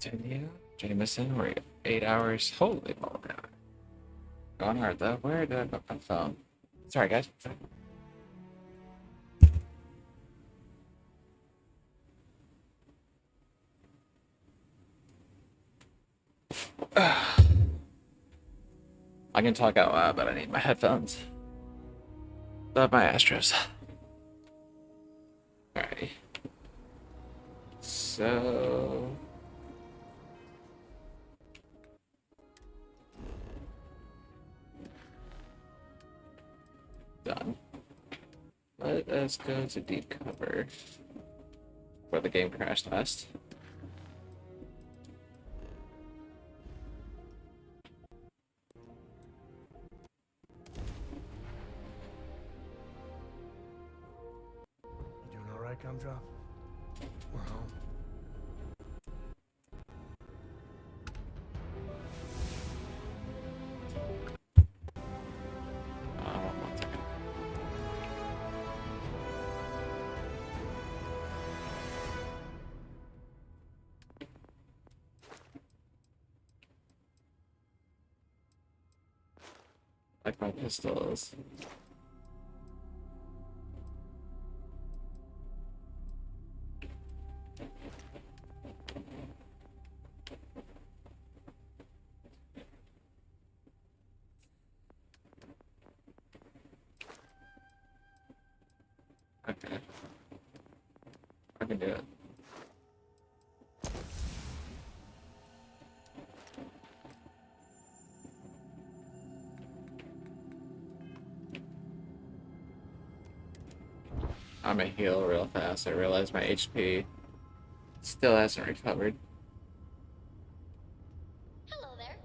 Tanya, Jameson, we're 8 hours. Holy moly. Gone hard though. Where did I put my phone? Sorry, guys. I can talk out loud, but I need my headphones. Love my Astros. Alrighty. So. Done. Let us go to deep cover. Where the game crashed last. You doing all right, Gumdrop? We're home. One second. Like my pistols. Okay. I can do it. I'm gonna heal real fast. I realize my HP still hasn't recovered. Hello there.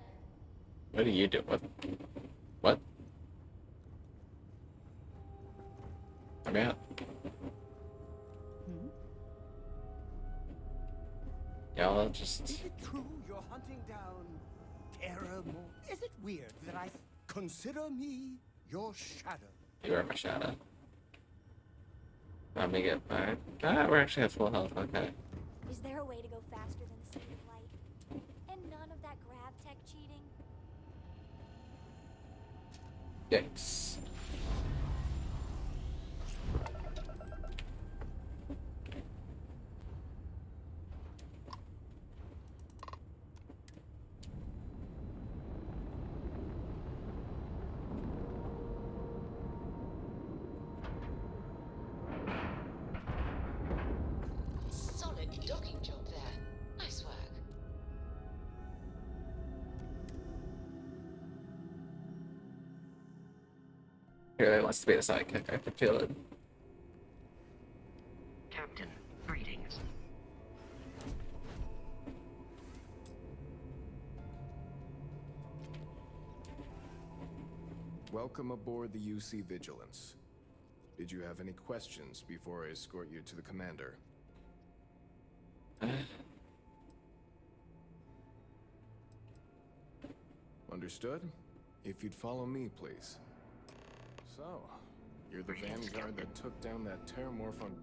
What are you doing? What? I'm out. Y'all just. Is it true you're hunting down terror more? Is it weird that I consider me your shadow? You are my shadow. Let me get back. Ah, we're actually at full health. Okay. Is there a way to go faster than the speed of light? And none of that grav tech cheating? Yikes. Solid docking job there. Nice work. He really wants to be the sidekick. I can feel it. Captain, greetings. Welcome aboard the UC Vigilance. Did you have any questions before I escort you to the commander? Understood? If you'd follow me, please. So, you're the vanguard that took down that terramorph on...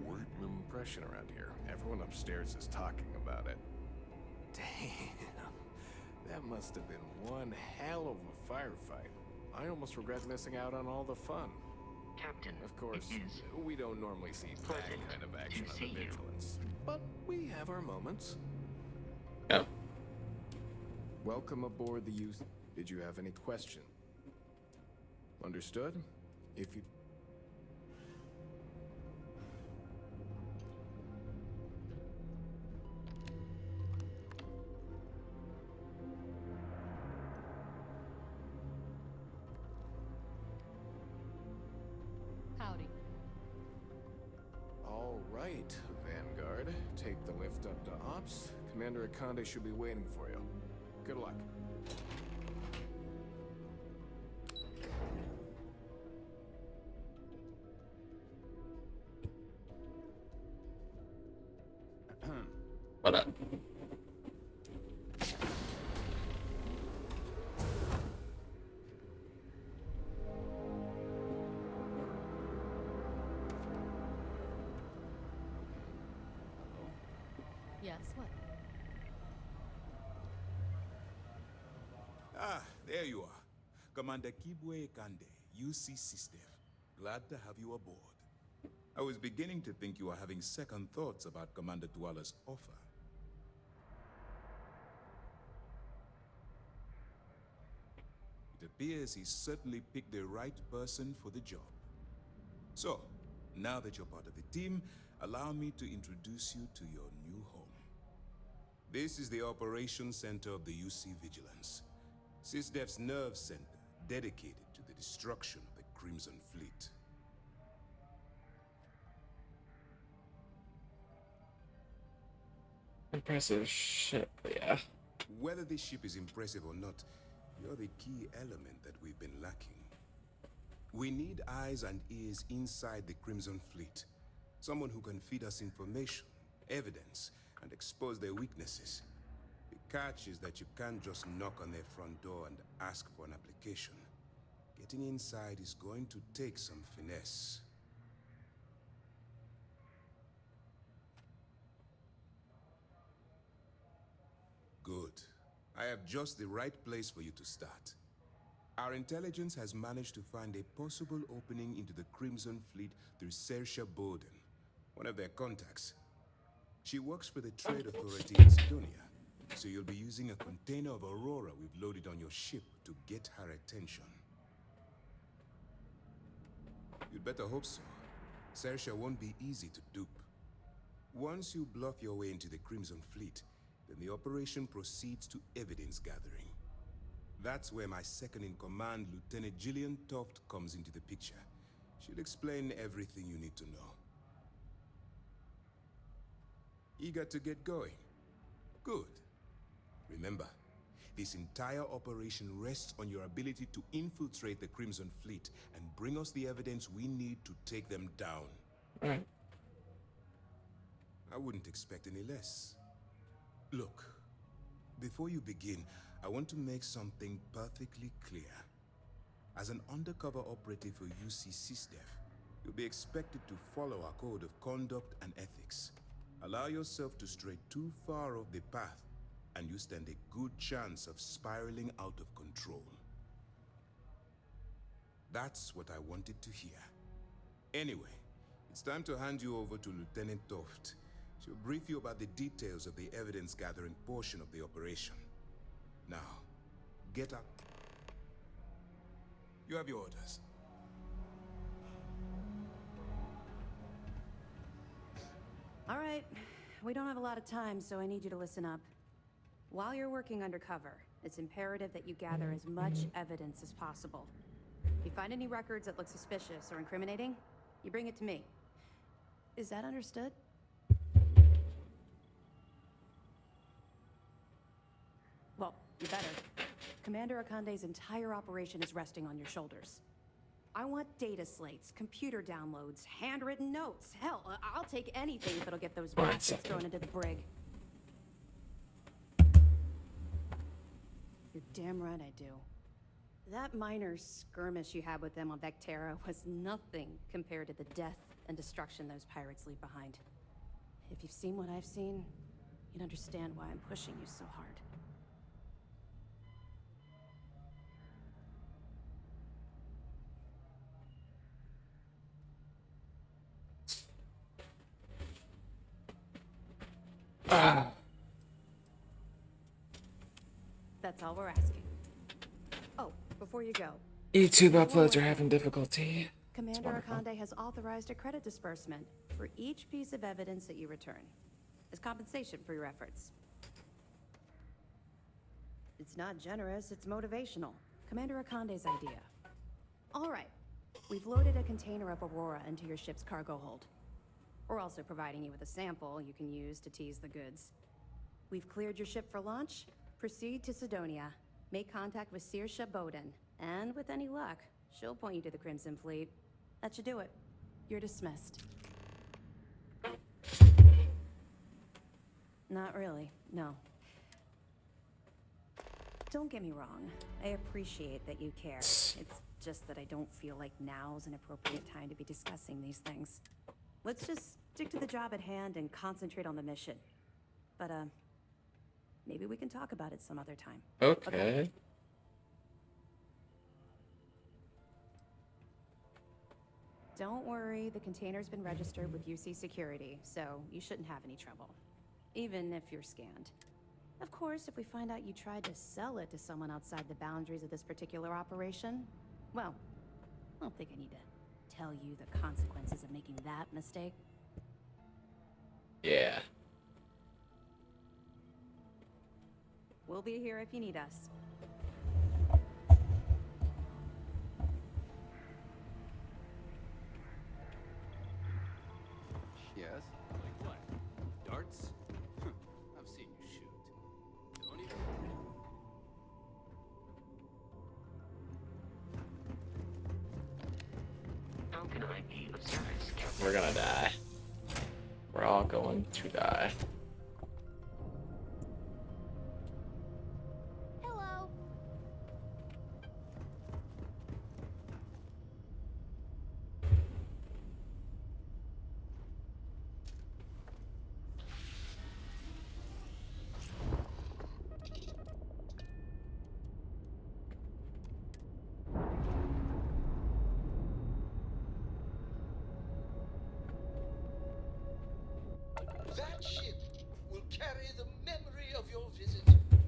Quite an impression around here. Everyone upstairs is talking about it. Damn. That must have been one hell of a firefight. I almost regret missing out on all the fun. Captain, Of course, it is we don't normally see that pleasant kind of action to on see the you. Vigilance, but we have our moments. Yep. Welcome aboard the UC. Did you have any question? Understood? If you... Howdy. All right, Vanguard. Take the lift up to Ops. Commander Akande should be waiting for you. Good luck. What up? Yes, what? Ah, there you are. Commander Kibwe Kande, UC System. Glad to have you aboard. I was beginning to think you were having second thoughts about Commander Tuala's offer. It appears he's certainly picked the right person for the job. So, now that you're part of the team, allow me to introduce you to your new home. This is the Operations Center of the UC Vigilance, SysDef's nerve center dedicated to the destruction of the Crimson Fleet. Impressive ship, yeah. Whether this ship is impressive or not, you're the key element that we've been lacking. We need eyes and ears inside the Crimson Fleet. Someone who can feed us information, evidence, and expose their weaknesses. The catch is that you can't just knock on their front door and ask for an application. Getting inside is going to take some finesse. Good. I have just the right place for you to start. Our intelligence has managed to find a possible opening into the Crimson Fleet through Saoirse Bowden, one of their contacts. She works for the Trade Authority in Sidonia, so you'll be using a container of Aurora we've loaded on your ship to get her attention. You'd better hope so. Saoirse won't be easy to dupe. Once you bluff your way into the Crimson Fleet, then the operation proceeds to evidence gathering. That's where my second-in-command, Lieutenant Gillian Toft, comes into the picture. She'll explain everything you need to know. Eager to get going? Good. Remember, this entire operation rests on your ability to infiltrate the Crimson Fleet and bring us the evidence we need to take them down. Alright. I wouldn't expect any less. Look, before you begin, I want to make something perfectly clear. As an undercover operative for UC SysDef, you'll be expected to follow our code of conduct and ethics. Allow yourself to stray too far off the path, and you stand a good chance of spiraling out of control. That's what I wanted to hear. Anyway, it's time to hand you over to Lieutenant Toft. She'll brief you about the details of the evidence-gathering portion of the operation. Now, get up. You have your orders. All right, we don't have a lot of time, so I need you to listen up. While you're working undercover, it's imperative that you gather as much evidence as possible. If you find any records that look suspicious or incriminating, you bring it to me. Is that understood? Well, you better. Commander Akande's entire operation is resting on your shoulders. I want data slates, computer downloads, handwritten notes. Hell, I'll take anything if it'll get those bastards thrown into the brig. You're damn right I do. That minor skirmish you had with them on Vectera was nothing compared to the death and destruction those pirates leave behind. If you've seen what I've seen, you'd understand why I'm pushing you so hard. That's all we're asking. Oh, before you go, YouTube uploads are having difficulty. Commander wonderful. Akande has authorized a credit disbursement for each piece of evidence that you return, as compensation for your efforts. It's not generous, it's motivational. Commander Akande's idea. All right, we've loaded a container of Aurora into your ship's cargo hold. We're also providing you with a sample you can use to tease the goods. We've cleared your ship for launch. Proceed to Sidonia. Make contact with Saoirse Bowden. And with any luck, she'll point you to the Crimson Fleet. That should do it. You're dismissed. Not really, no. Don't get me wrong. I appreciate that you care. It's just that I don't feel like now's an appropriate time to be discussing these things. Let's just stick to the job at hand and concentrate on the mission. But, maybe we can talk about it some other time. Okay. Don't worry, the container's been registered with UC Security, so you shouldn't have any trouble. Even if you're scanned. Of course, if we find out you tried to sell it to someone outside the boundaries of this particular operation, well, I don't think I need to tell you the consequences of making that mistake. Yeah. We'll be here if you need us. Yes? Like what? Darts? I've seen you shoot. Don't even... How can I be of service? We're gonna die. We're all going to die. Hello. That ship will carry the memory of your visit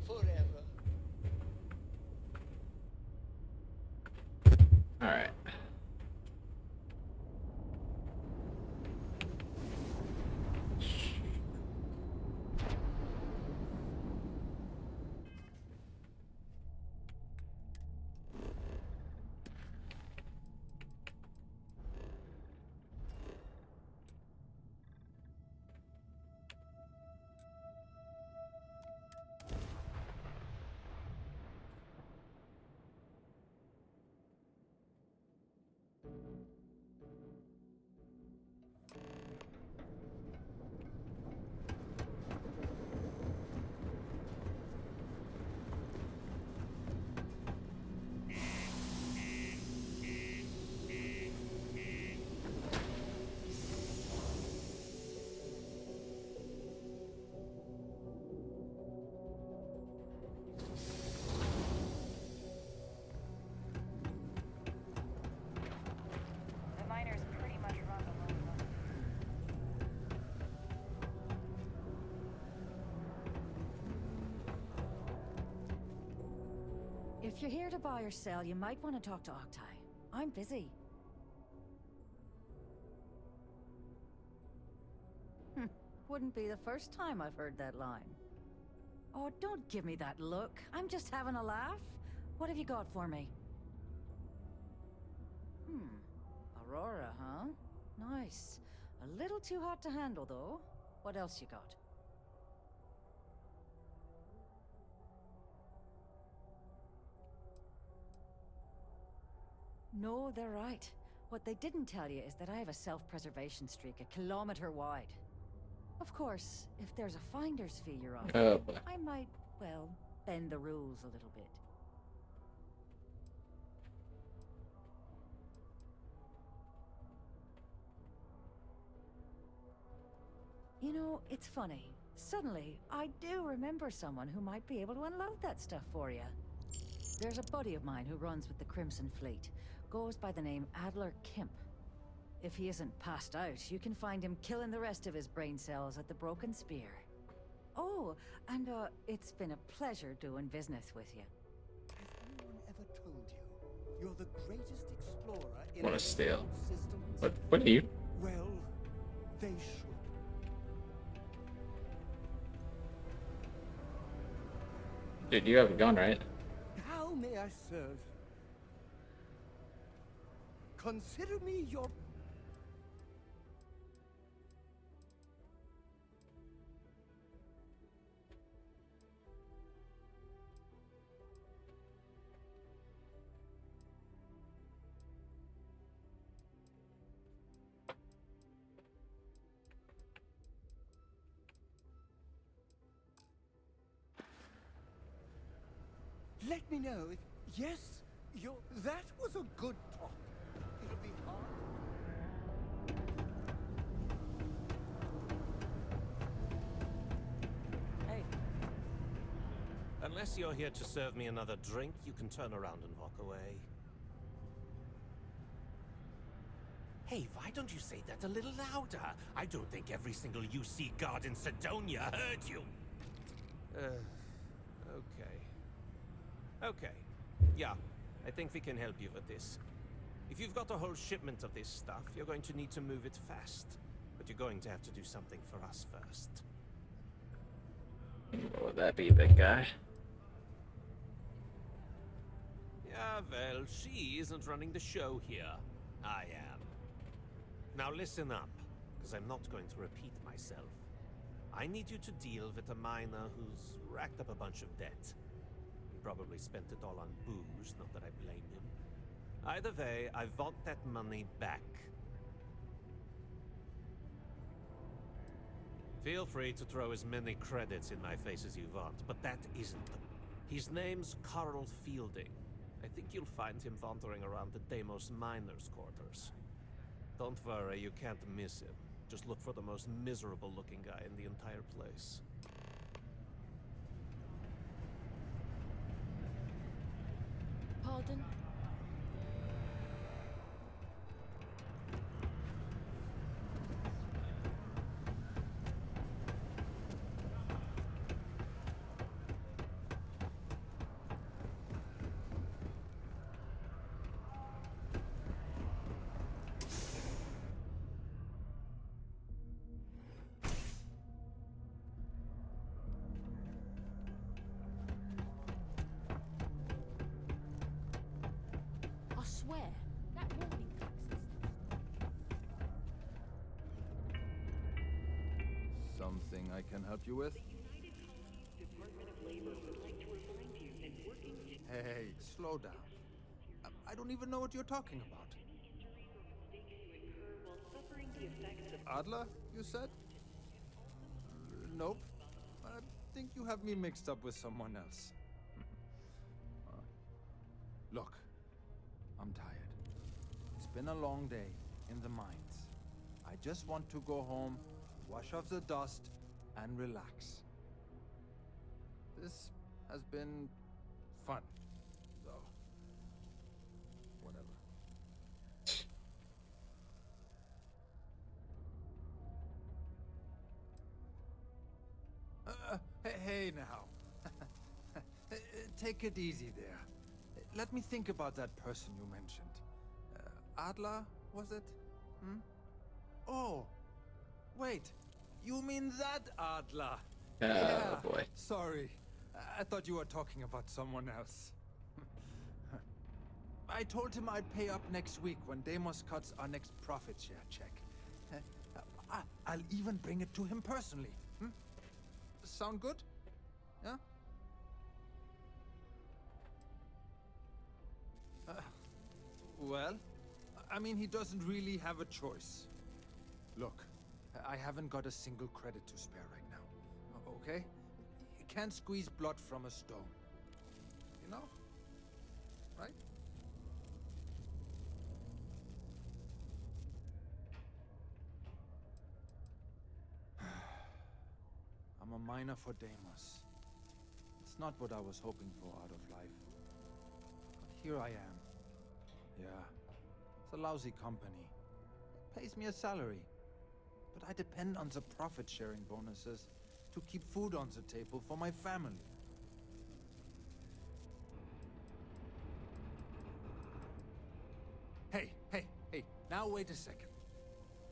forever. Alright. The miners pretty much run the whole run. If you're here to buy or sell, you might want to talk to Octai. I'm busy. Wouldn't be the first time I've heard that line. Oh, don't give me that look. I'm just having a laugh. What have you got for me? Aurora, huh? Nice. A little too hot to handle, though. What else you got? No, they're right. What they didn't tell you is that I have a self-preservation streak 1 kilometer wide. Of course, if there's a finder's fee you're offering, Oh boy. I might, well, bend the rules a little bit. You know, it's funny. Suddenly, I do remember someone who might be able to unload that stuff for you. There's a buddy of mine who runs with the Crimson Fleet. Goes by the name Adler Kemp. If he isn't passed out, you can find him killing the rest of his brain cells at the Broken Spear. Oh, and it's been a pleasure doing business with you. Has anyone ever told you you're the greatest explorer in What a the steal. world systems? What are you? Well, they should. Dude, you have a gun, right? How may I serve? Consider me your... Let me know if... Yes, that was a good talk. It'll be hard. Unless you're here to serve me another drink, you can turn around and walk away. Hey, why don't you say that a little louder? I don't think every single UC guard in Sidonia heard you. Okay. Okay. Yeah, I think we can help you with this. If you've got a whole shipment of this stuff, you're going to need to move it fast. But you're going to have to do something for us first. What would that be, big guy? Yeah, well, she isn't running the show here. I am. Now listen up, because I'm not going to repeat myself. I need you to deal with a miner who's racked up a bunch of debt. He probably spent it all on booze, not that I blame him. Either way, I want that money back. Feel free to throw as many credits in my face as you want, but that isn't the... His name's Carl Fielding. I think you'll find him wandering around the Deimos miners' quarters. Don't worry, you can't miss him. Just look for the most miserable-looking guy in the entire place. Pardon? I swear, that warning klaxon stuff. Something I can help you with? Hey, slow down. I don't even know what you're talking about. Adler, you said? Nope. I think you have me mixed up with someone else. Look, I'm tired. It's been a long day in the mines. I just want to go home, wash off the dust, and relax. This has been fun, though. Whatever. Hey now. Take it easy there. Let me think about that person you mentioned. Adler, was it? Hmm? Oh, wait. You mean that Adler? Yeah, boy. sorry. I thought you were talking about someone else. I told him I'd pay up next week when Deimos cuts our next profit share check. I'll even bring it to him personally. Hmm? Sound good? Yeah? Well, I mean, he doesn't really have a choice. Look, I haven't got a single credit to spare right now. Okay? You can't squeeze blood from a stone. You know? Right? I'm a miner for Deimos. It's not what I was hoping for out of life. But here I am. Yeah, it's a lousy company. It pays me a salary. But I depend on the profit-sharing bonuses to keep food on the table for my family. Hey, now wait a second.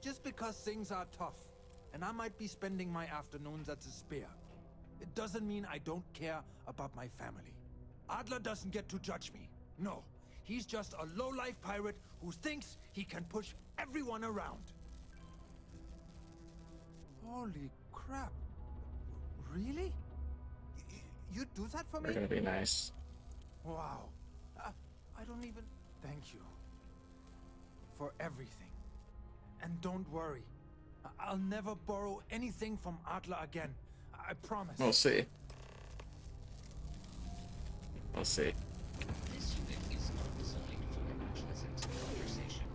Just because things are tough, and I might be spending my afternoons at the Spear, it doesn't mean I don't care about my family. Adler doesn't get to judge me. No, he's just a low-life pirate who thinks he can push everyone around. Holy crap. Really? You'd do that for me? We're gonna be nice. Wow. I don't even... Thank you. For everything. And don't worry. I'll never borrow anything from Adler again. I promise. We'll see. We'll see. This unit is not designed for pleasant conversation.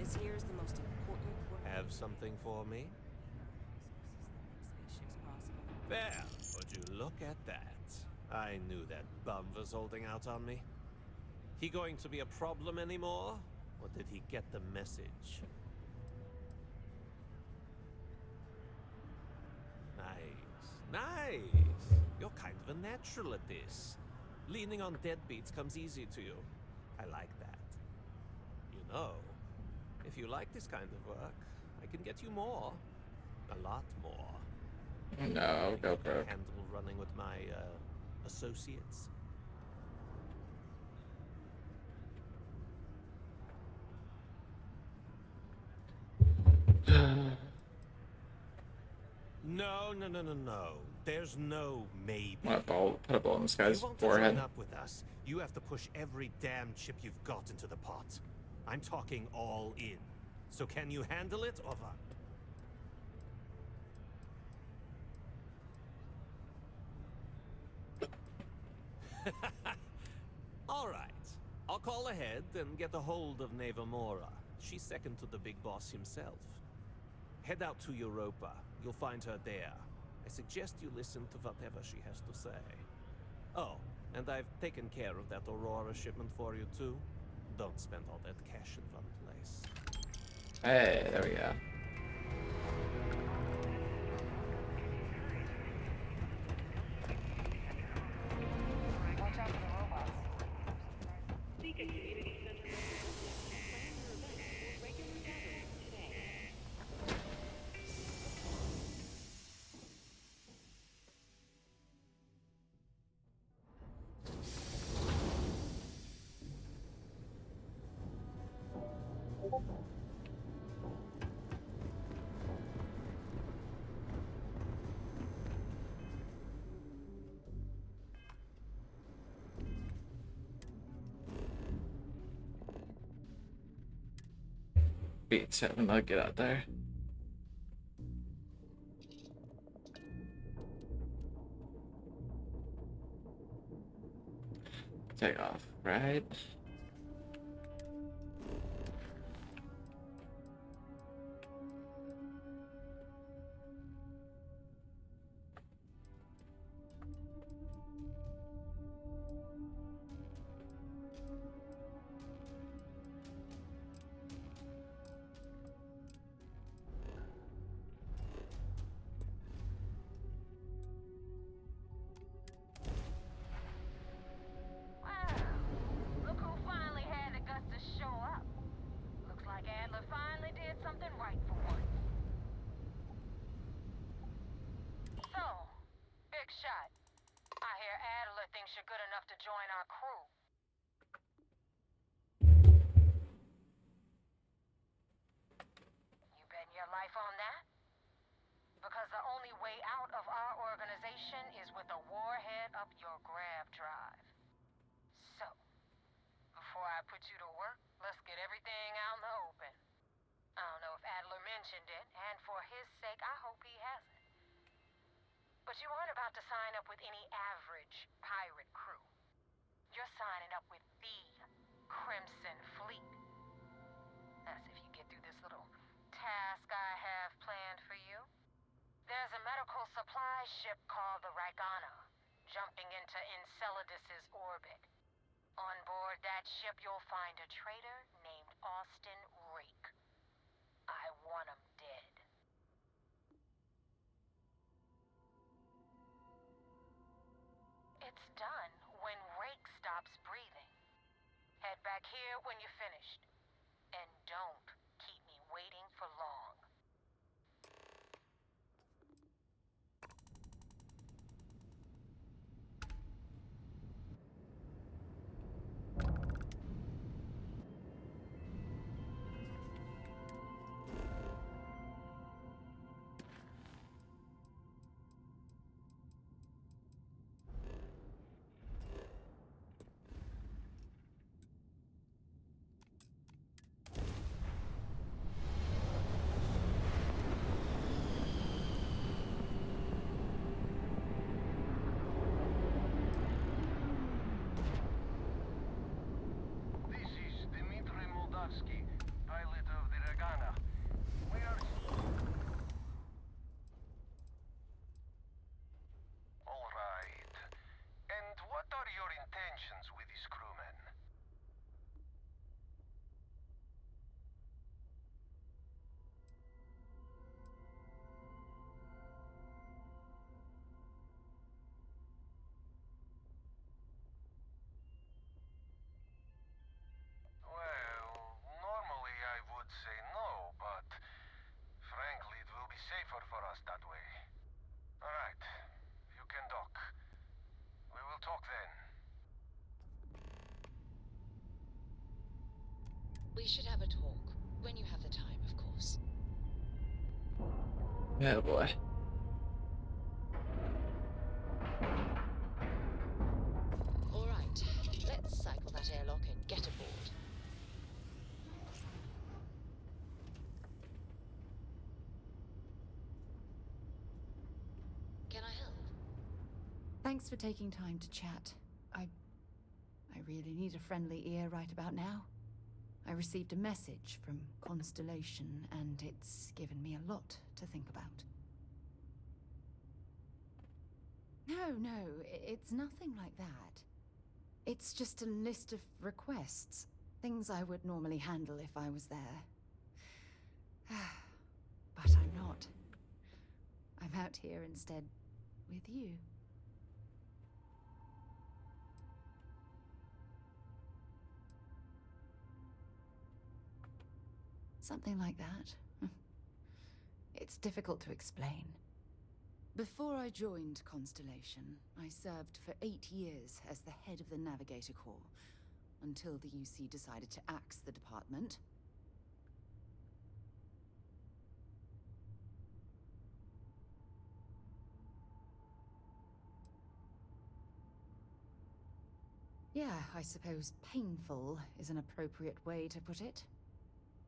This here is the most important work. Have something for me? Spaceship's possible. There, would you look at that? I knew that bum was holding out on me. He going to be a problem anymore? Or did he get the message? Nice, nice. You're kind of a natural at this. Leaning on deadbeats comes easy to you. I like that. You know, if you like this kind of work, I can get you more. A lot more. No, go Think you can broke. handle running with my, associates? No, no, no, no, no. There's no maybe. What ball? Put a ball in this If guy's you want forehead. to join up with us, you have to push every damn chip you've got into the pot. I'm talking all in. So can you handle it, or what? All right. I'll call ahead and get a hold of Nevamora. She's second to the big boss himself. Head out to Europa. You'll find her there. I suggest you listen to whatever she has to say. Oh, and I've taken care of that Aurora shipment for you too. Don't spend all that cash in one place. Hey, there we go. Watch out for the robots. Beat 7, I'll get out there. Take off, right? Look who finally had the guts to show up. Looks like Adler finally did something right for once. So, big shot. I hear Adler thinks you're good enough to join our crew. You betting your life on that? Because the only way out of our organization is with a warhead up your grav drive. So, before I put you to work, let's get everything out in the open. I don't know if Adler mentioned it, and for his sake, I hope he hasn't. But you aren't about to sign up with any average pirate crew. You're signing up with the Crimson Fleet. That's if you get through this little task I have planned for you. There's a medical supply ship called the Ragana, jumping into Enceladus's orbit. On board that ship, you'll find a traitor named Austin Rake. I want him dead. It's done when Rake stops breathing. Head back here when you're finished. And don't keep me waiting for long. should have a talk. When you have the time, of course. Oh boy. All right, let's cycle that airlock and get aboard. Can I help? Thanks for taking time to chat. I really need a friendly ear right about now. I received a message from Constellation, and it's given me a lot to think about. No, it's nothing like that. It's just a list of requests. Things I would normally handle if I was there. But I'm not. I'm out here instead with you. Something like that. It's difficult to explain. Before I joined Constellation, I served for 8 years as the head of the Navigator Corps, until the UC decided to axe the department. Yeah, I suppose painful is an appropriate way to put it.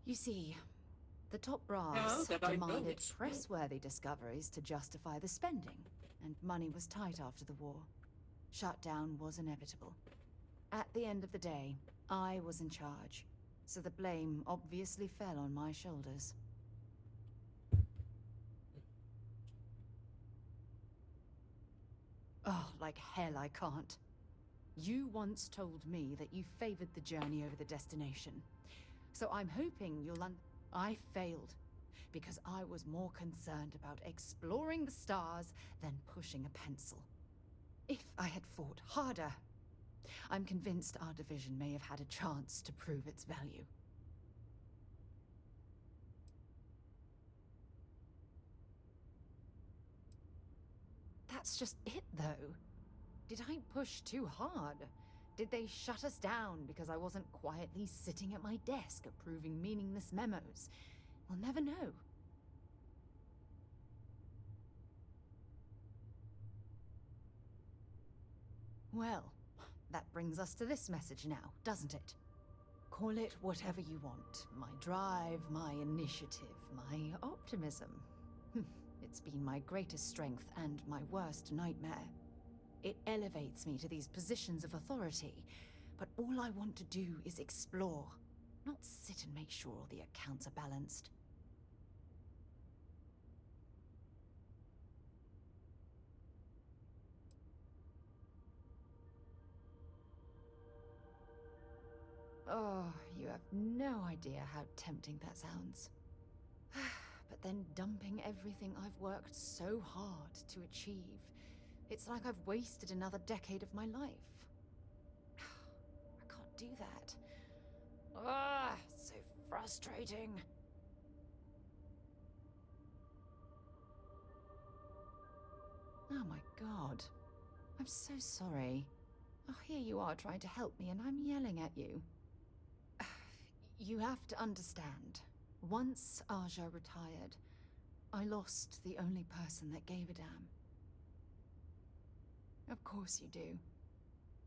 You see, the top brass demanded press-worthy discoveries to justify the spending, and money was tight after the war. Shutdown was inevitable. At the end of the day, I was in charge, so the blame obviously fell on my shoulders. Oh, like hell I can't. You once told me that you favored the journey over the destination. So I'm hoping you'll I failed, because I was more concerned about exploring the stars than pushing a pencil. If I had fought harder, I'm convinced our division may have had a chance to prove its value. That's just it, though. Did I push too hard? Did they shut us down because I wasn't quietly sitting at my desk approving meaningless memos? We'll never know. Well, that brings us to this message now, doesn't it? Call it whatever you want. My drive, my initiative, my optimism. It's been my greatest strength and my worst nightmare. It elevates me to these positions of authority, but all I want to do is explore, not sit and make sure all the accounts are balanced. Oh, you have no idea how tempting that sounds. But then dumping everything I've worked so hard to achieve, it's like I've wasted another decade of my life. I can't do that. Ah, so frustrating. Oh my god. I'm so sorry. Oh, here you are trying to help me and I'm yelling at you. You have to understand. Once Aja retired, I lost the only person that gave a damn. Of course you do.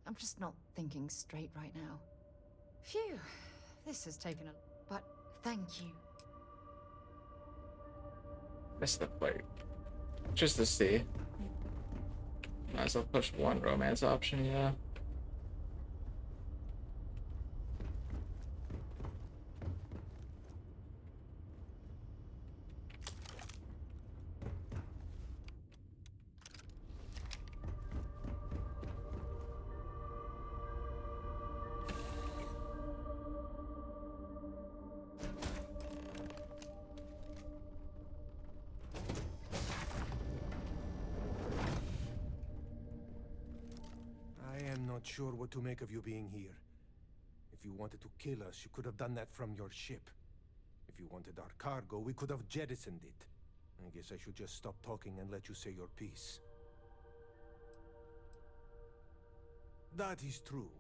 I'm just not thinking straight right now. Phew, this has taken a... But thank you. Missed the plate. Just to see. Might as well push one romance option, yeah. I am not sure what to make of you being here. If you wanted to kill us, you could have done that from your ship. If you wanted our cargo, we could have jettisoned it. I guess I should just stop talking and let you say your piece. That is true.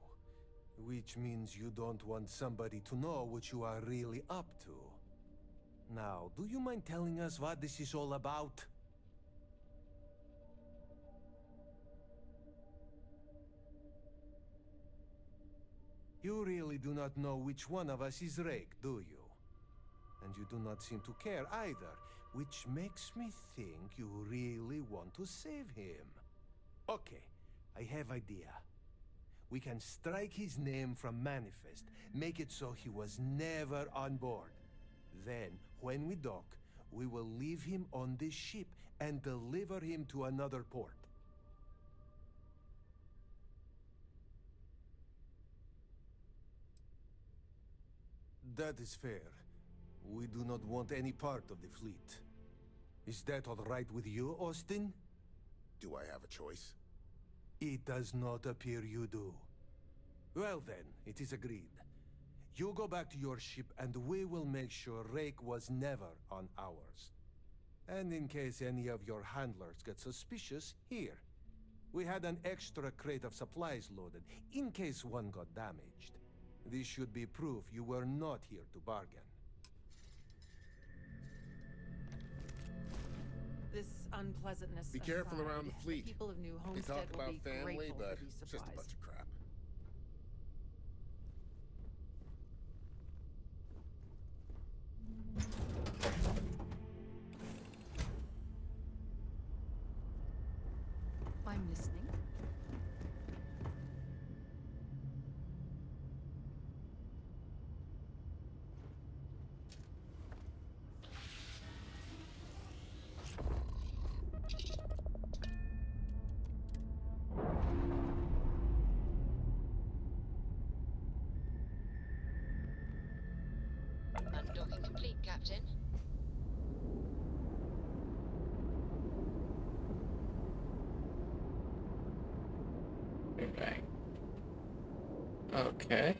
Which means you don't want somebody to know what you are really up to. Now, do you mind telling us what this is all about? You really do not know which one of us is Rake, do you? And you do not seem to care either, which makes me think you really want to save him. Okay, I have idea. We can strike his name from Manifest, make it so he was never on board. Then, when we dock, we will leave him on this ship and deliver him to another port. That is fair. We do not want any part of the fleet. Is that all right with you, Austin? Do I have a choice? It does not appear you do. Well then, it is agreed. You go back to your ship and we will make sure Rake was never on ours. And in case any of your handlers get suspicious, here. We had an extra crate of supplies loaded, in case one got damaged. This should be proof you were not here to bargain. This unpleasantness Be careful aside, around the fleet. people of New They Homestead talk will about be family, grateful but for these it's supplies. just a bunch of crap. I'm listening. Undocking complete, Captain. Big bang. Okay.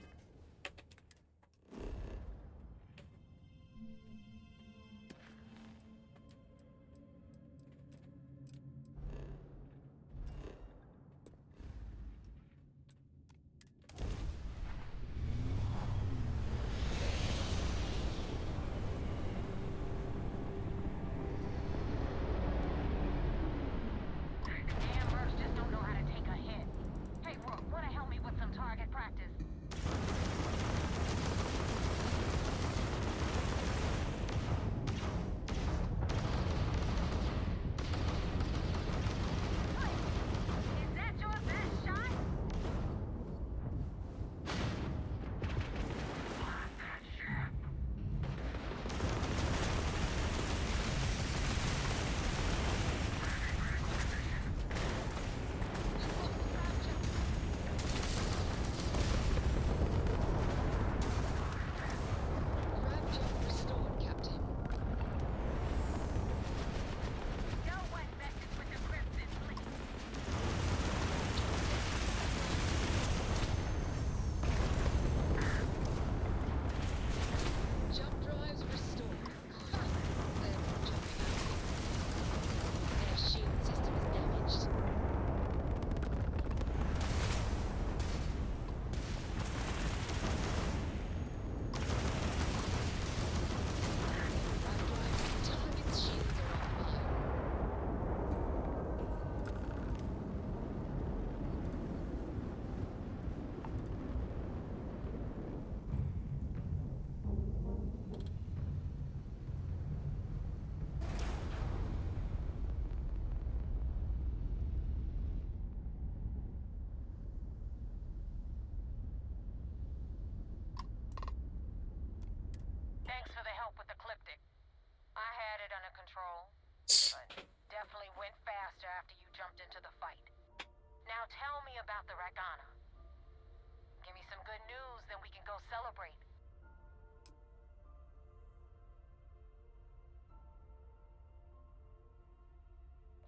Damn mercs just don't know how to take a hit. Hey, Rook, wanna help me with some target practice? Is that your best shot? Grab job restored, Captain. No one messes with the Crimson Fleet. Jump drives restored. They're not jumping out. Their shield system is damaged. Target's shields are offline. Thanks for the help with the Ecliptic. I had it under control, but definitely went faster after you jumped into the fight. Now tell me about the Ragana. Give me some good news, then we can go celebrate.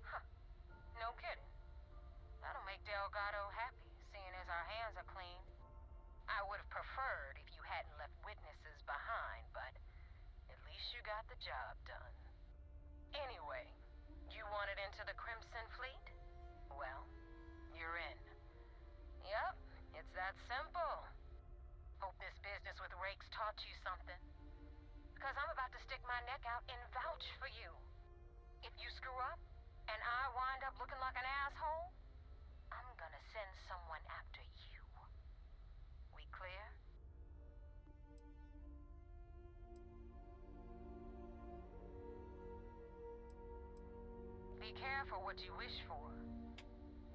Huh. No kidding. That'll make Delgado happy, seeing as our hands are clean. I would have preferred if you hadn't left witnesses behind, but at least you got the job done. Anyway, you wanted into the Crimson Fleet? Well, you're in. Yep, it's that simple. with rakes taught you something. Because I'm about to stick my neck out and vouch for you. If you screw up, and I wind up looking like an asshole, I'm gonna send someone after you. We clear? Be careful what you wish for.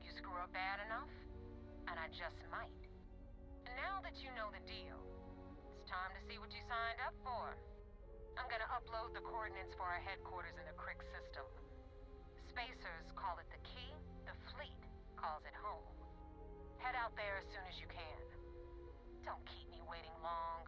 You screw up bad enough, and I just might. And now that you know the deal, it's time to see what you signed up for. I'm gonna upload the coordinates for our headquarters in the Crick system. Spacers call it the key, the fleet calls it home. Head out there as soon as you can. Don't keep me waiting long.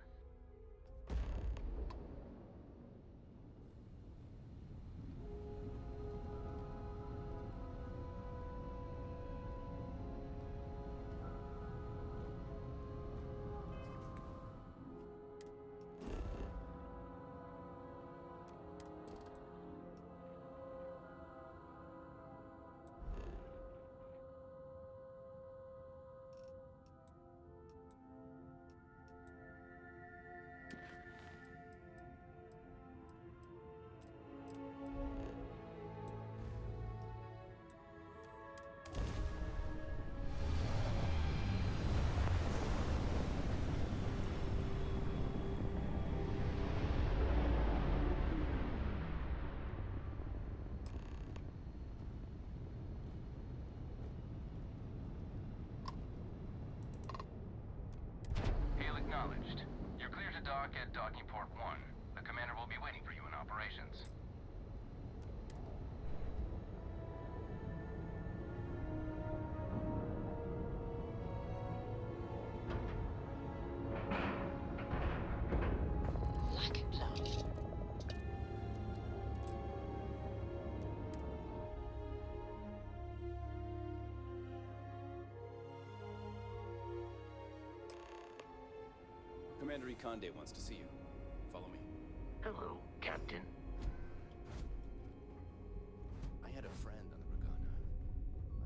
Hail acknowledged. You're clear to dock at Docking Port 1. The commander will be waiting for you in operations. Like a glove. Commander Ikonde wants to see you. Follow me. Hello, Captain. I had a friend on the Regana.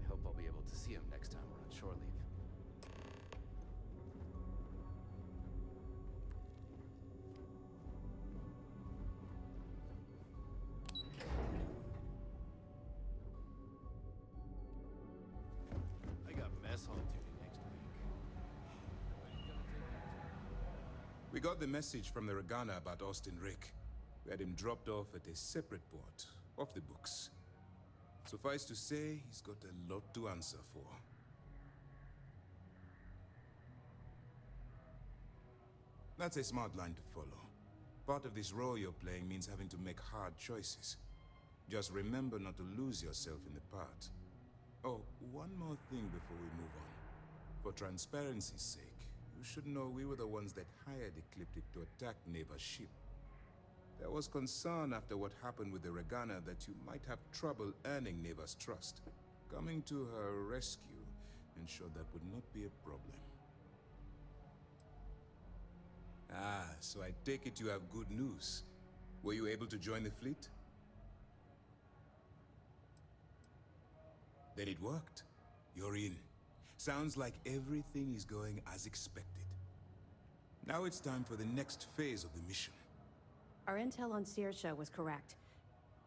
I hope I'll be able to see him next time we're on shore leave. I got mess hall duty next week. We got the message from the Regana about Austin Rick. We had him dropped off at a separate port, off the books. Suffice to say, he's got a lot to answer for. That's a smart line to follow. Part of this role you're playing means having to make hard choices. Just remember not to lose yourself in the part. Oh, one more thing before we move on. For transparency's sake, you should know we were the ones that hired Ecliptic to attack Neva's ship. There was concern after what happened with the Regana that you might have trouble earning Neva's trust. Coming to her rescue ensured that would not be a problem. Ah, so I take it you have good news. Were you able to join the fleet? Then it worked. You're in. Sounds like everything is going as expected. Now it's time for the next phase of the mission. Our intel on Searsha was correct.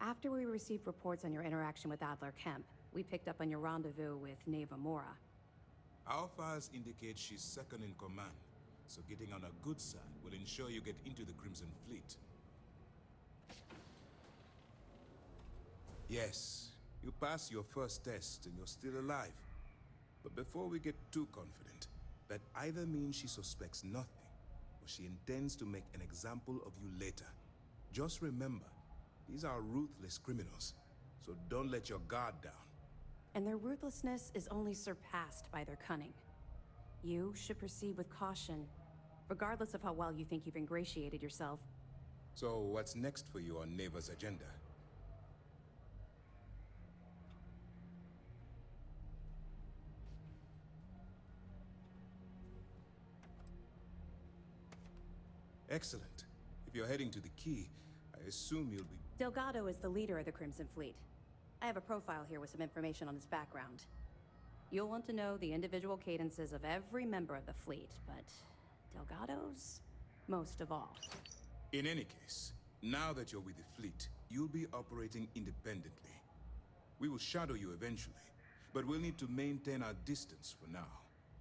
After we received reports on your interaction with Adler Kemp, we picked up on your rendezvous with Neva Mora. Our files indicate she's second in command, so getting on her good side will ensure you get into the Crimson Fleet. Yes, you passed your first test and you're still alive. But before we get too confident, that either means she suspects nothing, or she intends to make an example of you later. Just remember, these are ruthless criminals, so don't let your guard down. And their ruthlessness is only surpassed by their cunning. You should proceed with caution, regardless of how well you think you've ingratiated yourself. So what's next for you on Neva's agenda? Excellent. If you're heading to the Key, I assume you'll be... Delgado is the leader of the Crimson Fleet. I have a profile here with some information on his background. You'll want to know the individual cadences of every member of the fleet, but Delgado's most of all. In any case, now that you're with the fleet, you'll be operating independently. We will shadow you eventually, but we'll need to maintain our distance for now,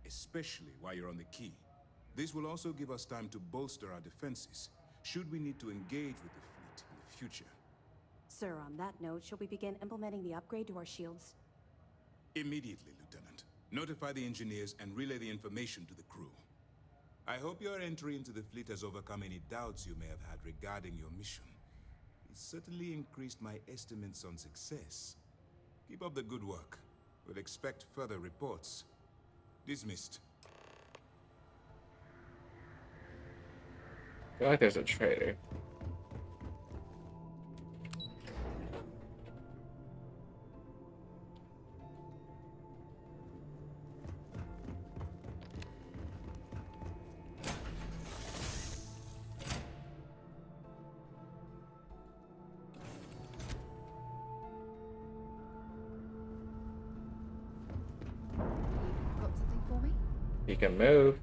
especially while you're on the key. This will also give us time to bolster our defenses, should we need to engage with the fleet in the future. Sir, on that note, shall we begin implementing the upgrade to our shields? Immediately, Lieutenant. Notify the engineers and relay the information to the crew. I hope your entry into the fleet has overcome any doubts you may have had regarding your mission. It certainly increased my estimates on success. Keep up the good work. We'll expect further reports. Dismissed. I feel like there's a traitor. Got something for me? He can move.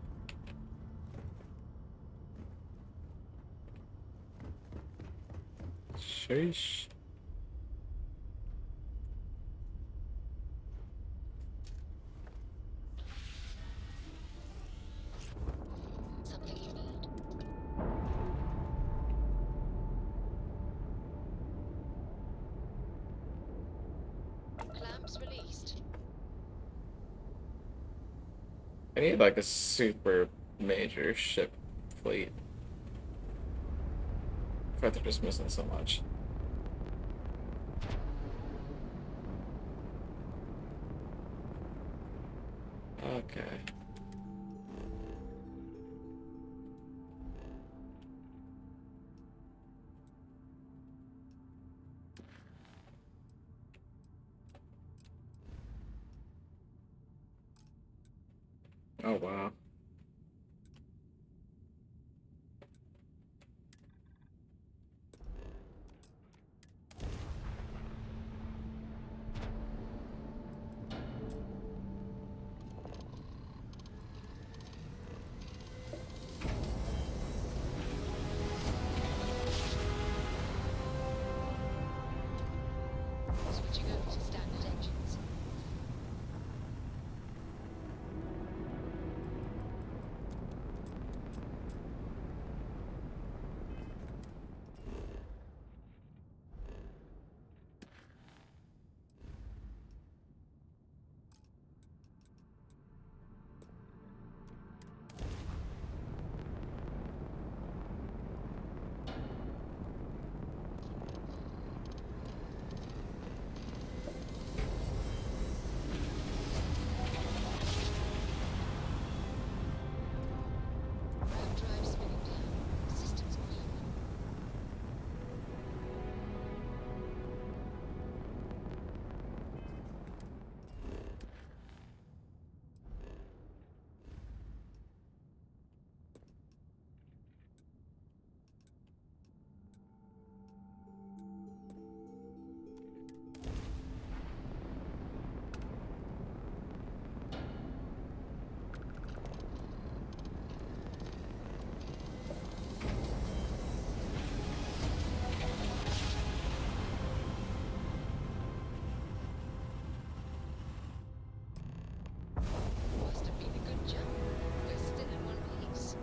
Sheesh. Something you need. Clamps released. I need like a super major ship fleet. I feel like they're just missing so much. Okay. Oh wow. Switching over to standard engines. Ram drive spinning down. Systems green. Must have been a good jump. We're still in one piece.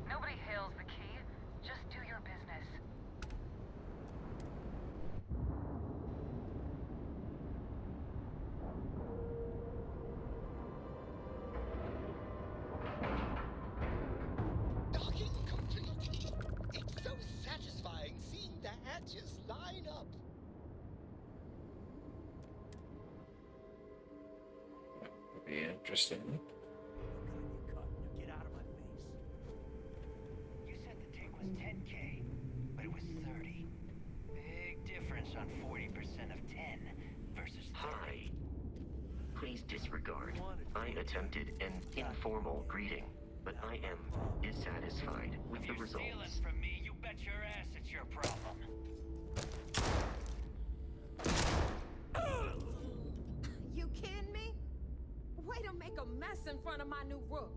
Nobody hails the key. Just do your business. Docking complete. It's so satisfying seeing the hatches line up. Would be interesting. Get out of my face. You said the tank was 10K, but it was 30. Big difference on 40% of 10 versus 30. Hi. Please disregard. I attempted an informal greeting, but I am dissatisfied with If the you're stealing results. from me, you bet your ass it's your problem. make a mess in front of my new rook.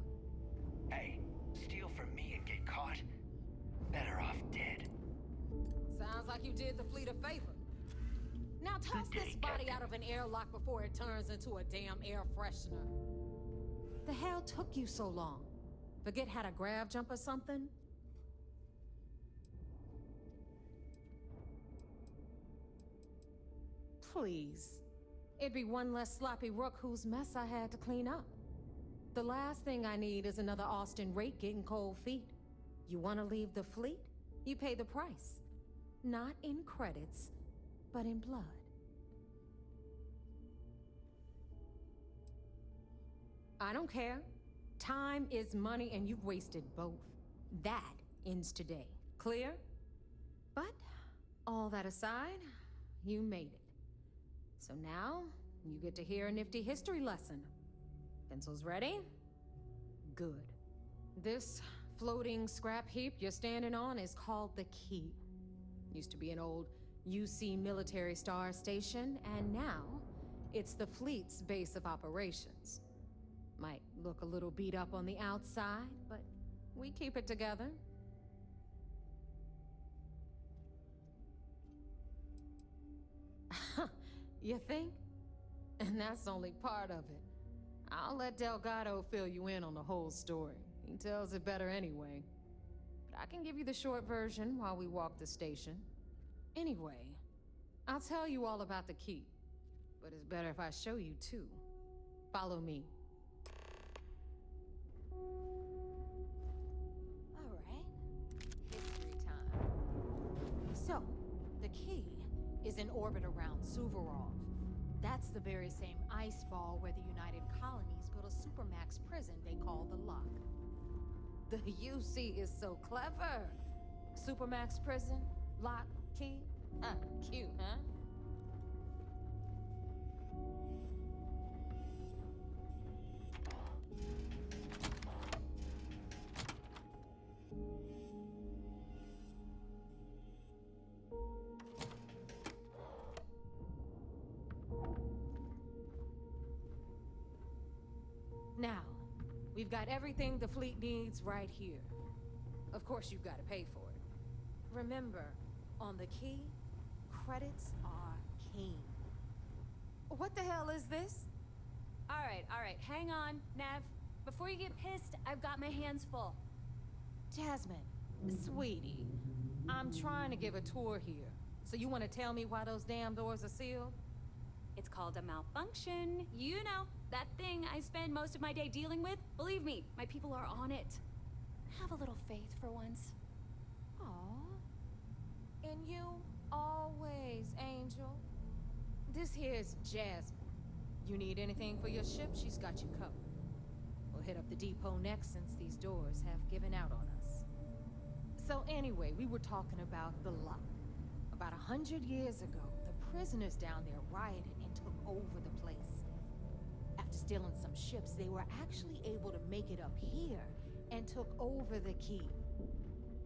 Hey, steal from me and get caught? Better off dead. Sounds like you did the fleet a favor. Now toss this body out of an airlock before it turns into a damn air freshener. The hell took you so long? Forget how to grav jump or something? Please. It'd be one less sloppy rook whose mess I had to clean up. The last thing I need is another Austin rake getting cold feet. You want to leave the fleet? You pay the price. Not in credits, but in blood. I don't care. Time is money and you've wasted both. That ends today. Clear? But, all that aside, you made it. So now, you get to hear a nifty history lesson. Pencils ready? Good. This floating scrap heap you're standing on is called the Key. Used to be an old UC military star station, and now it's the fleet's base of operations. Might look a little beat up on the outside, but we keep it together. You think? And that's only part of it. I'll let Delgado fill you in on the whole story. He tells it better anyway. But I can give you the short version while we walk the station. Anyway, I'll tell you all about the Key. But it's better if I show you too. Follow me. All right. History time. So, the Key is in orbit around Suvorov. That's the very same ice ball where the United Colonies built a supermax prison they call the Lock. The UC is so clever. Supermax prison, Lock, Key. Cute, huh? Now, we've got everything the fleet needs right here. Of course, you've got to pay for it. Remember, on the Key, credits are king. What the hell is this? All right, hang on, Nev. Before you get pissed, I've got my hands full. Jasmine, sweetie, I'm trying to give a tour here. So you want to tell me why those damn doors are sealed? It's called a malfunction. You know, that thing I spend most of my day dealing with. Believe me, my people are on it. Have a little faith for once. Aw. And you always, Angel. This here's Jasmine. You need anything for your ship, she's got you covered. We'll hit up the depot next since these doors have given out on us. So anyway, we were talking about the Lock. About 100 years ago, the prisoners down there rioted and took over the place. After stealing some ships, they were actually able to make it up here and took over the Key.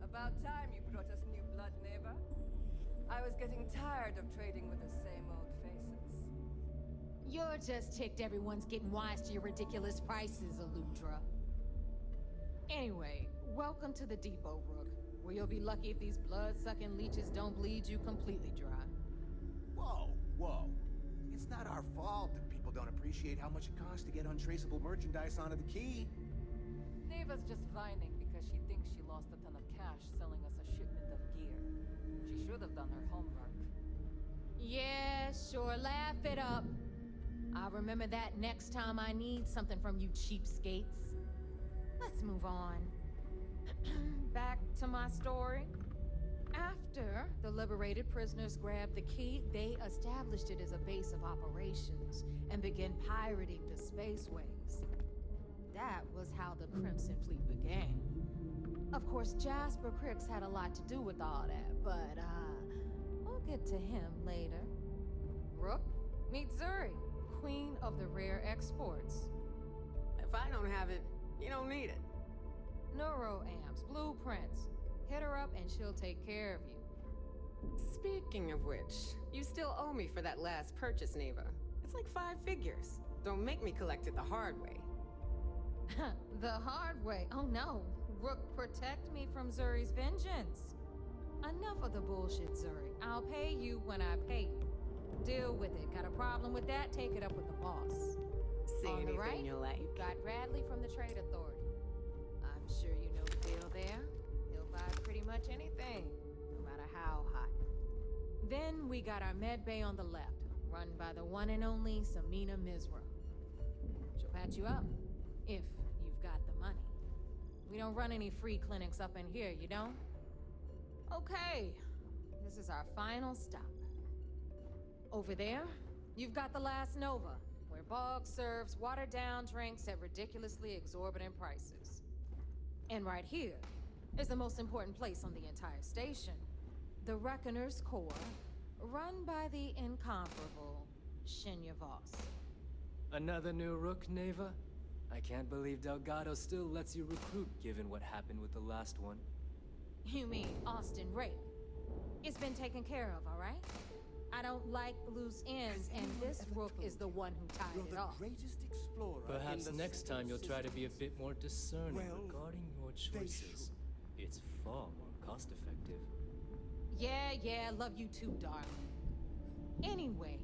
About time you brought us new blood, neighbor. I was getting tired of trading with the same old faces. You're just ticked everyone's getting wise to your ridiculous prices, Alundra. Anyway, welcome to the depot, Rook, where you'll be lucky if these blood-sucking leeches don't bleed you completely dry. Whoa. It's not our fault that people don't appreciate how much it costs to get untraceable merchandise onto the Key. Neva's just whining because she thinks she lost a ton of cash selling us a shipment of gear. She should have done her homework. Yeah, sure, laugh it up. I'll remember that next time I need something from you cheapskates. Let's move on. Back to my story. After the liberated prisoners grabbed the Key, they established it as a base of operations and began pirating the spaceways. That was how the Crimson Fleet began. Of course, Jasper Cricks had a lot to do with all that, but, we'll get to him later. Rook, meet Zuri, queen of the rare exports. If I don't have it, you don't need it. Neuroamps, blueprints. Hit her up and she'll take care of you. Speaking of which, you still owe me for that last purchase, Neva. It's like 5 figures. Don't make me collect it the hard way. The hard way. Oh no. Rook, protect me from Zuri's vengeance. Enough of the bullshit, Zuri. I'll pay you when I pay you. Deal with it. Got a problem with that? Take it up with the boss. Say On the anything right, you like. you've got Radley from the Trade Authority. I'm sure you know the deal there. He'll buy pretty much anything, no matter how hot. Then we got our med bay on the left, run by the one and only Samina Mizra. She'll patch you up, if you've got the money. We don't run any free clinics up in here, you don't? Okay, this is our final stop. Over there, you've got the Last Nova, where Bog serves watered-down drinks at ridiculously exorbitant prices. And right here is the most important place on the entire station, the Reckoner's Core, run by the incomparable Shinya Voss. Another new Rook, Neva? I can't believe Delgado still lets you recruit, given what happened with the last one. You mean Austin Rape? It's been taken care of, all right? I don't like loose ends, and this Rook is the one who tied it off. Greatest explorer. Perhaps next time you'll try to be a bit more discerning Well, regarding your choices. It's far more cost-effective. Yeah, love you too, darling. Anyway,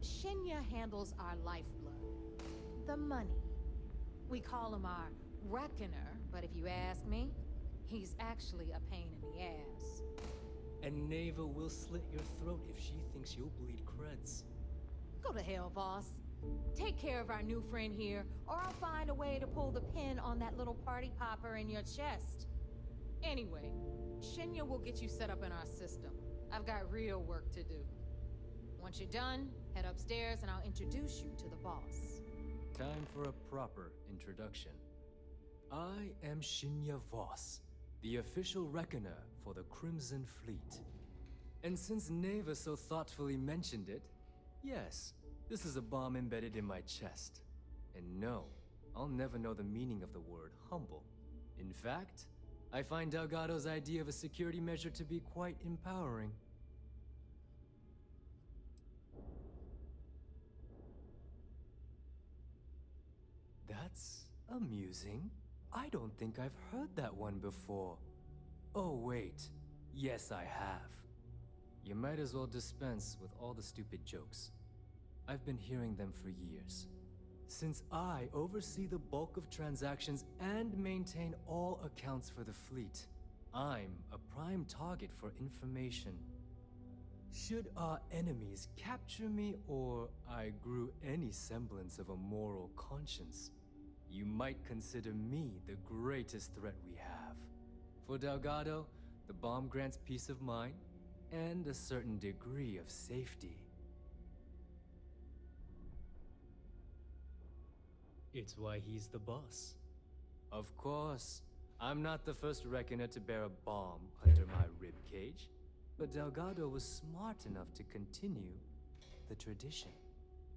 Shinya handles our lifeblood. The money. We call him our Reckoner, but if you ask me, he's actually a pain in the ass. And Neva will slit your throat if she thinks you'll bleed creds. Go to hell, boss. Take care of our new friend here, or I'll find a way to pull the pin on that little party popper in your chest. Anyway, Shinya will get you set up in our system. I've got real work to do. Once you're done, head upstairs and I'll introduce you to the boss. Time for a proper introduction. I am Shinya Voss, the official reckoner for the Crimson Fleet. And since Neva so thoughtfully mentioned it, yes, this is a bomb embedded in my chest. And no, I'll never know the meaning of the word humble. In fact, I find Delgado's idea of a security measure to be quite empowering. That's amusing. I don't think I've heard that one before. Oh wait, yes I have. You might as well dispense with all the stupid jokes. I've been hearing them for years. Since I oversee the bulk of transactions and maintain all accounts for the fleet, I'm a prime target for information. Should our enemies capture me or I grew any semblance of a moral conscience, you might consider me the greatest threat we have. For Delgado, the bomb grants peace of mind and a certain degree of safety. It's why he's the boss. Of course, I'm not the first reckoner to bear a bomb under my ribcage, but Delgado was smart enough to continue the tradition.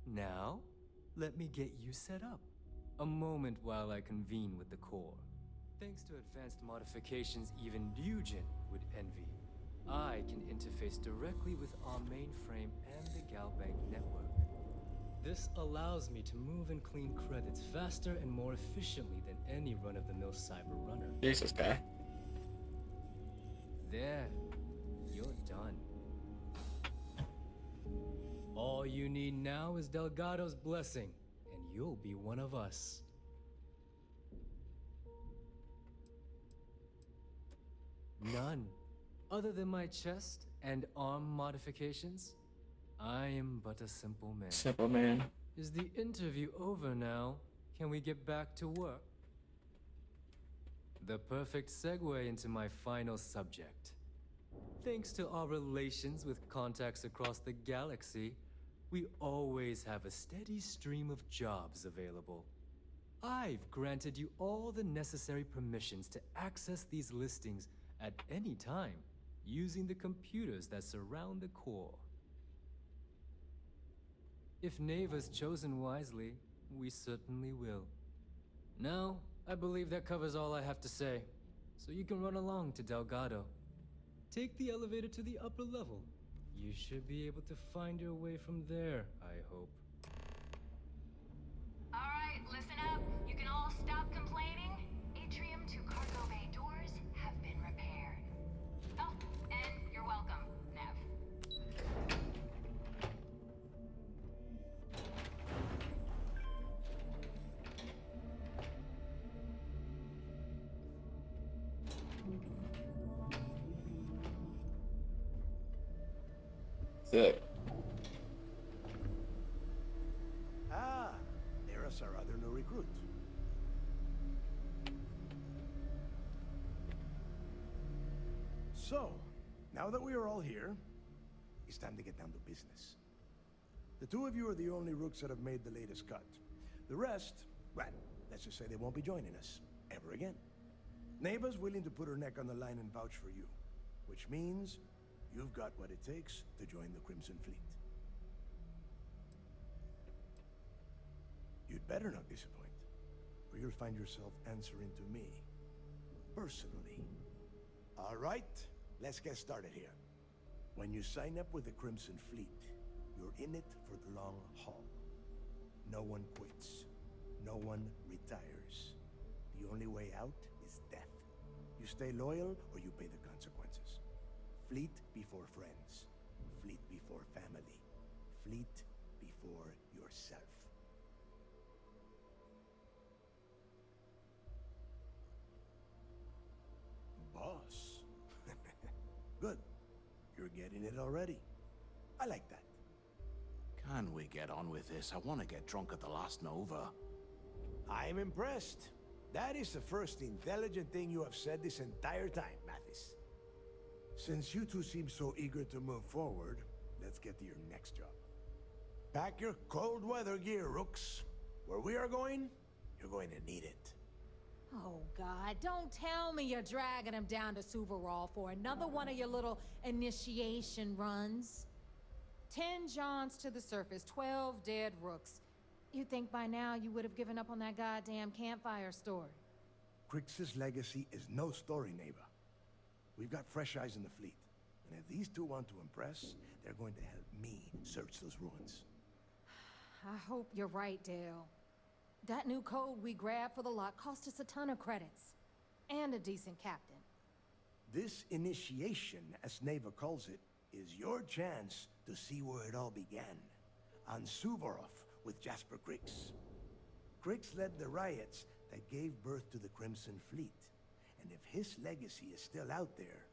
Now, let me get you set up. A moment while I convene with the core. Thanks to advanced modifications even Nugent would envy, I can interface directly with our mainframe and the Galbank network. This allows me to move and clean credits faster and more efficiently than any run-of-the-mill cyber runner. Jesus, guy. There, you're done. All you need now is Delgado's blessing, and you'll be one of us. None. Other than my chest and arm modifications, I am but a simple man. Simple man. Is the interview over now? Can we get back to work? The perfect segue into my final subject. Thanks to our relations with contacts across the galaxy, we always have a steady stream of jobs available. I've granted you all the necessary permissions to access these listings at any time, using the computers that surround the core. If Neva's chosen wisely, we certainly will. Now, I believe that covers all I have to say, so you can run along to Delgado. Take the elevator to the upper level. You should be able to find your way from there, I hope. listen up. You can all stop complaining. Atrium to cargo bay doors have been repaired. Oh, and you're welcome, Nev. Sick. Ah, there's our other new recruit. So, now that we are all here, it's time to get down to business. The two of you are the only rooks that have made the latest cut. The rest, well, let's just say they won't be joining us ever again. Neva's willing to put her neck on the line and vouch for you, which means you've got what it takes to join the Crimson Fleet. You'd better not disappoint, or you'll find yourself answering to me, personally. All right, let's get started here. When you sign up with the Crimson Fleet, you're in it for the long haul. No one quits. No one retires. The only way out is death. You stay loyal or you pay the consequences. Fleet before friends. Fleet before family. Fleet before yourself. Boss. Good. You're getting it already. I like that. Can we get on with this? I want to get drunk at the last Nova. I'm impressed. That is the first intelligent thing you have said this entire time, Mathis. Since you two seem so eager to move forward, let's get to your next job. Pack your cold weather gear, Rooks. Where we are going, you're going to need it. Oh, God, don't tell me you're dragging him down to Suvarol for another one of your little initiation runs. 10 Johns to the surface, 12 dead rooks. You'd think by now you would have given up on that goddamn campfire story. Crix's legacy is no story, Neva. We've got fresh eyes in the fleet. And if these two want to impress, they're going to help me search those ruins. I hope you're right, Dale. That new code we grabbed for the lot cost us a ton of credits. And a decent captain. This initiation, as Neva calls it, is your chance to see where it all began. On Suvorov with Jasper Crix. Crix led the riots that gave birth to the Crimson Fleet. And if his legacy is still out there,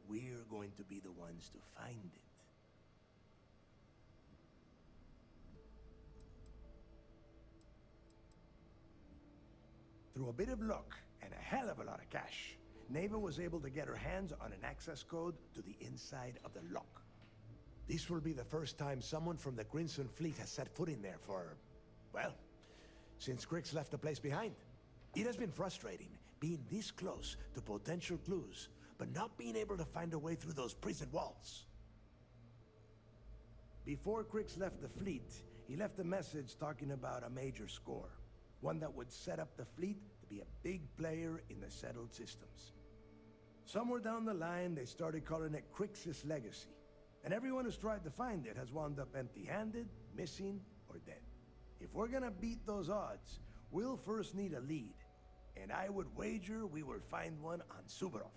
we're going to be the ones to find it. Through a bit of luck and a hell of a lot of cash, Neva was able to get her hands on an access code to the inside of the lock. This will be the first time someone from the Crimson Fleet has set foot in there for, well, since Crix left the place behind. It has been frustrating, being this close to potential clues, but not being able to find a way through those prison walls. Before Crix left the fleet, he left a message talking about a major score. One that would set up the fleet to be a big player in the settled systems. Somewhere down the line, they started calling it Crix's legacy. And everyone who's tried to find it has wound up empty-handed, missing, or dead. If we're gonna beat those odds, we'll first need a lead. And I would wager we will find one on Suvorov.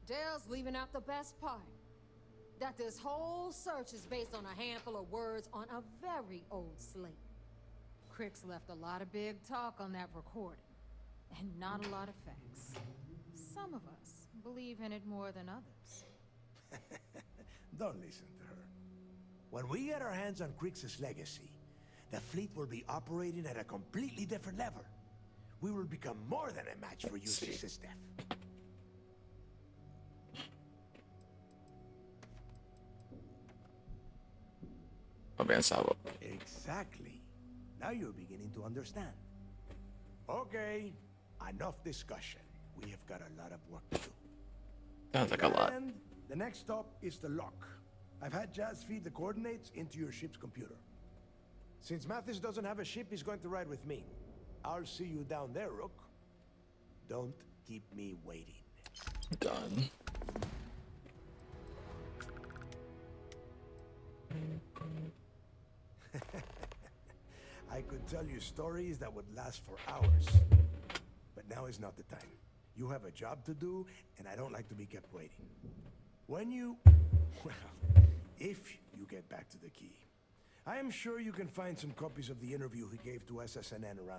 Dale's leaving out the best part. That this whole search is based on a handful of words on a very old slate. Crix left a lot of big talk on that recording, and not a lot of facts. Some of us believe in it more than others. Don't listen to her. When we get our hands on Crix's legacy, the fleet will be operating at a completely different level. We will become more than a match for you, Steph. Exactly. Now you're beginning to understand. Okay, enough discussion. We have got a lot of work to do. Sounds like a lot. And the next stop is the lock. I've had Jazz feed the coordinates into your ship's computer. Since Mathis doesn't have a ship, he's going to ride with me. I'll see you down there, Rook. Don't keep me waiting. Done. I I could tell you stories that would last for hours. But now is not the time. You have a job to do, and I don't like to be kept waiting. When you... well, if you get back to the key, I am sure you can find some copies of the interview he gave to SSNN around